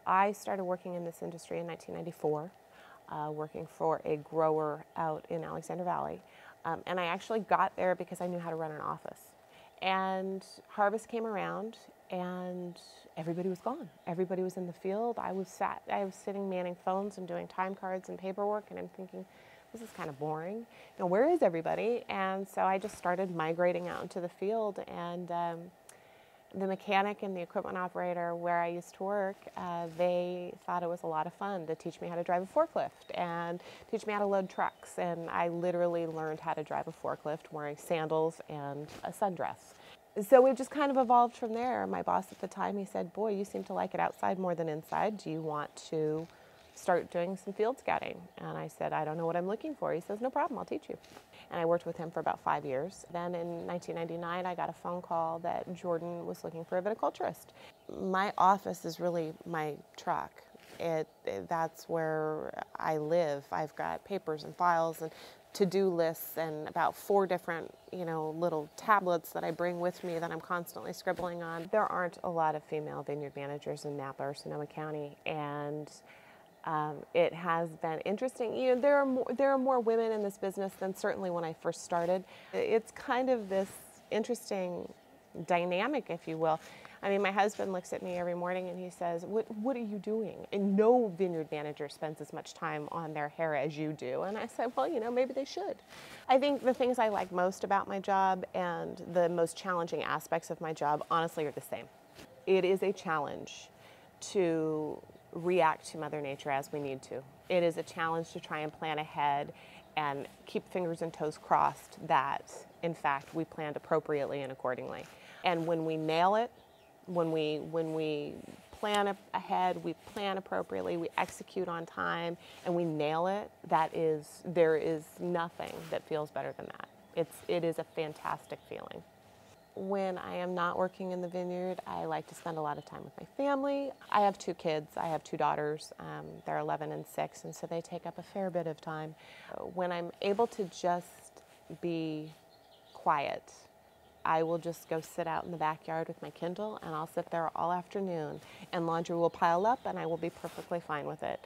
I started working in this industry in 1994, working for a grower out in Alexander Valley. And I actually got there because I knew how to run an office. And harvest came around and everybody was gone. Everybody was in the field. I was sitting manning phones and doing time cards and paperwork, and I'm thinking, this is kind of boring. You know, where is everybody? And so I just started migrating out into the field, and the mechanic and the equipment operator where I used to work, they thought it was a lot of fun to teach me how to drive a forklift and teach me how to load trucks. And I literally learned how to drive a forklift wearing sandals and a sundress. So it just kind of evolved from there. My boss at the time, he said, boy, you seem to like it outside more than inside. Do you want to start doing some field scouting? And I said, I don't know what I'm looking for. He says, no problem, I'll teach you. And I worked with him for about 5 years. Then in 1999, I got a phone call that Jordan was looking for a viticulturist. My office is really my truck. That's where I live. I've got papers and files and to-do lists and about 4 different, little tablets that I bring with me that I'm constantly scribbling on. There aren't a lot of female vineyard managers in Napa or Sonoma County, and it has been interesting. There are more women in this business than certainly when I first started. It's kind of this interesting dynamic, if you will. I mean, my husband looks at me every morning and he says, what are you doing? And no vineyard manager spends as much time on their hair as you do. And I said, well, maybe they should. I think the things I like most about my job and the most challenging aspects of my job, honestly, are the same. It is a challenge to react to Mother Nature as we need to. It is a challenge to try and plan ahead and keep fingers and toes crossed that, in fact, we planned appropriately and accordingly. And when we nail it, when we plan ahead, we plan appropriately, we execute on time, and we nail it, there is nothing that feels better than that. It is a fantastic feeling. When I am not working in the vineyard, I like to spend a lot of time with my family. I have 2 kids. I have 2 daughters. They're 11 and 6, and so they take up a fair bit of time. When I'm able to just be quiet, I will just go sit out in the backyard with my Kindle, and I'll sit there all afternoon, and laundry will pile up, and I will be perfectly fine with it.